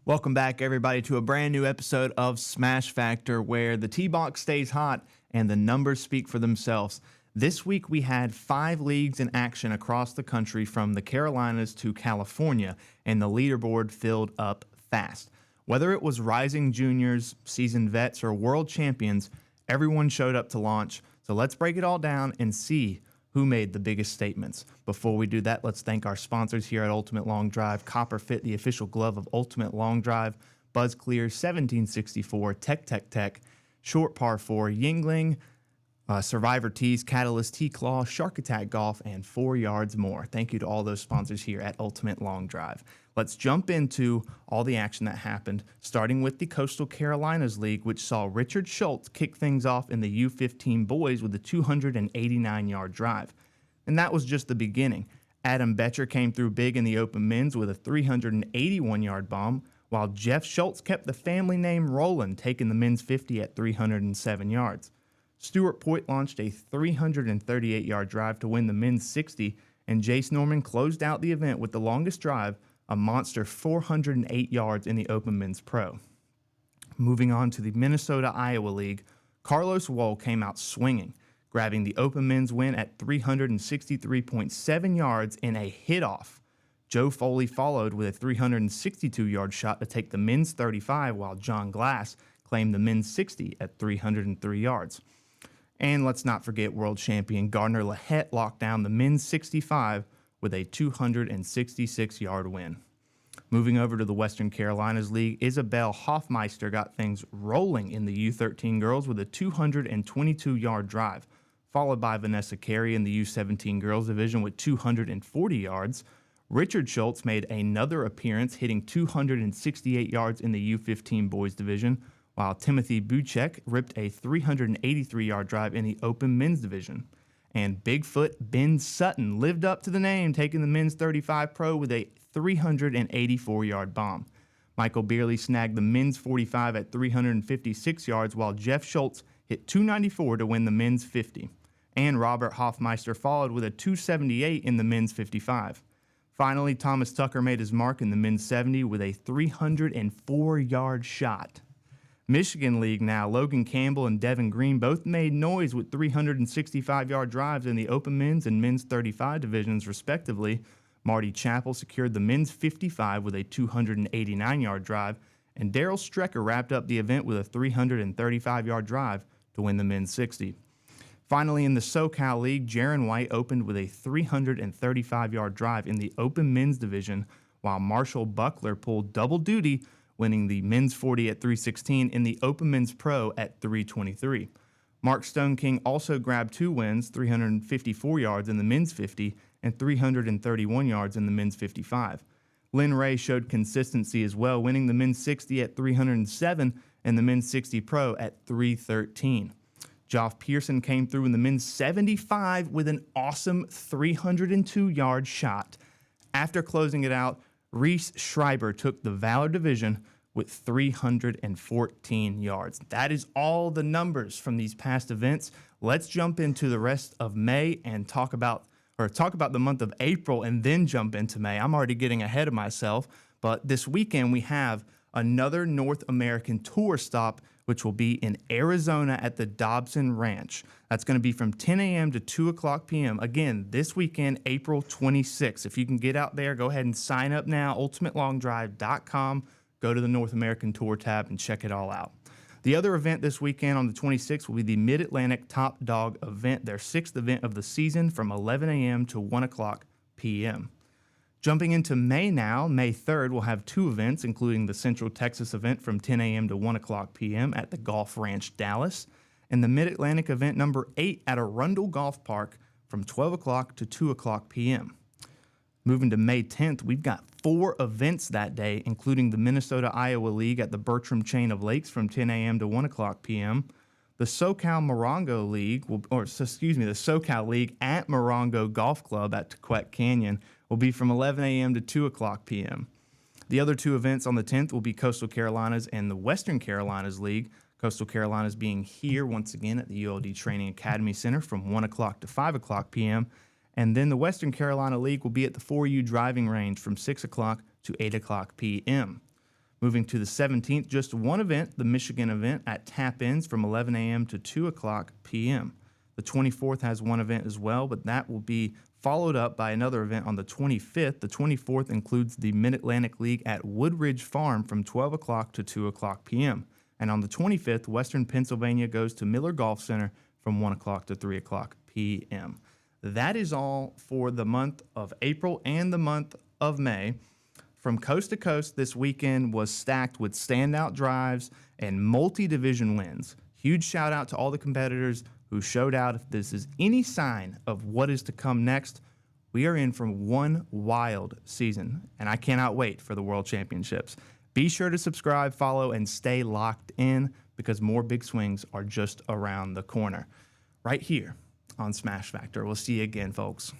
Welcome back, everybody, to a brand new episode of Smash Factor, where the T-Box stays hot and the numbers speak for themselves. This week, we had 5 leagues in action across the country from the Carolinas to California, and the leaderboard filled up fast. Whether it was rising juniors, seasoned vets, or world champions, everyone showed up to launch. So let's break it all down and see who made the biggest statements. Before we do that, let's thank our sponsors here at Ultimate Long Drive: Copper Fit, the official glove of Ultimate Long Drive; Buzz Clear, 1764, Tech, Short Par 4, Yingling, Survivor Tees, Catalyst, T-Claw, Shark Attack Golf, and 4 Yards More. Thank you to all those sponsors here at Ultimate Long Drive. Let's jump into all the action that happened, starting with the Coastal Carolinas League, which saw Richard Schultz kick things off in the U15 boys with a 289-yard drive. And that was just the beginning. Adam Betcher came through big in the open men's with a 381-yard bomb, while Jeff Schultz kept the family name rolling, taking the men's 50 at 307 yards. Stuart Poit launched a 338-yard drive to win the men's 60, and Jace Norman closed out the event with the longest drive, a monster 408 yards in the Open Men's Pro. Moving on to the Minnesota-Iowa League, Carlos Wohl came out swinging, grabbing the Open Men's win at 363.7 yards in a hit-off. Joe Foley followed with a 362-yard shot to take the men's 35, while John Glass claimed the men's 60 at 303 yards. And let's not forget world champion Gardner Lahette locked down the men's 65 with a 266-yard win. Moving over to the Western Carolinas League, Isabel Hoffmeister got things rolling in the U13 girls with a 222-yard drive, followed by Vanessa Carey in the U17 girls division with 240 yards. Richard Schultz made another appearance, hitting 268 yards in the U15 boys division, while Timothy Buchek ripped a 383-yard drive in the open men's division. And Bigfoot Ben Sutton lived up to the name, taking the men's 35 pro with a 384-yard bomb. Michael Beerley snagged the men's 45 at 356 yards, while Jeff Schultz hit 294 to win the men's 50. And Robert Hoffmeister followed with a 278 in the men's 55. Finally, Thomas Tucker made his mark in the men's 70 with a 304-yard shot. Michigan League now, Logan Campbell and Devin Green both made noise with 365-yard drives in the open men's and men's 35 divisions, respectively. Marty Chappell secured the men's 55 with a 289-yard drive, and Daryl Strecker wrapped up the event with a 335-yard drive to win the men's 60. Finally, in the SoCal League, Jaron White opened with a 335-yard drive in the open men's division, while Marshall Buckler pulled double duty, winning the men's 40 at 316 in the Open Men's Pro at 323. Mark Stone King also grabbed 2 wins, 354 yards in the men's 50 and 331 yards in the men's 55. Lynn Ray showed consistency as well, winning the men's 60 at 307 and the men's 60 Pro at 313. Geoff Pearson came through in the men's 75 with an awesome 302-yard shot. After closing it out, Reese Schreiber took the Valor division with 314 yards. That is all the numbers from these past events. Let's jump into the rest of May and talk about the month of April and then jump into May. I'm already getting ahead of myself, but this weekend we have another North American Tour stop, which will be in Arizona at the Dobson Ranch. That's going to be from 10 a.m. to 2 o'clock p.m. Again, this weekend, April 26th. If you can get out there, go ahead and sign up now, ultimatelongdrive.com. Go to the North American Tour tab and check it all out. The other event this weekend on the 26th will be the Mid-Atlantic Top Dog event, their 6th event of the season from 11 a.m. to 1 o'clock p.m. Jumping into May now, May 3rd, we'll have 2 events, including the Central Texas event from 10 a.m. to 1 o'clock p.m. at the Golf Ranch, Dallas, and the Mid-Atlantic event number 8 at Arundel Golf Park from 12 o'clock to 2 o'clock p.m. Moving to May 10th, we've got 4 events that day, including the Minnesota-Iowa League at the Bertram Chain of Lakes from 10 a.m. to 1 o'clock p.m., the SoCal Morongo League, the SoCal League at Morongo Golf Club at Tequette Canyon will be from 11 a.m. to 2 o'clock p.m. The other 2 events on the 10th will be Coastal Carolinas and the Western Carolinas League, Coastal Carolinas being here once again at the ULD Training Academy Center from 1 o'clock to 5 o'clock p.m., and then the Western Carolina League will be at the 4U driving range from 6 o'clock to 8 o'clock p.m. Moving to the 17th, just one event, the Michigan event at Tap Ins from 11 a.m. to 2 o'clock p.m. The 24th has one event as well, but that will be followed up by another event on the 25th. The 24th includes the Mid-Atlantic League at Woodridge Farm from 12 o'clock to 2 o'clock p.m. And on the 25th, Western Pennsylvania goes to Miller Golf Center from 1 o'clock to 3 o'clock p.m. That is all for the month of April and the month of May. From coast to coast, this weekend was stacked with standout drives and multi-division wins. Huge shout out to all the competitors who showed out. If this is any sign of what is to come next, we are in for one wild season, and I cannot wait for the World Championships. Be sure to subscribe, follow, and stay locked in because more big swings are just around the corner. Right here on Smash Factor. We'll see you again, folks.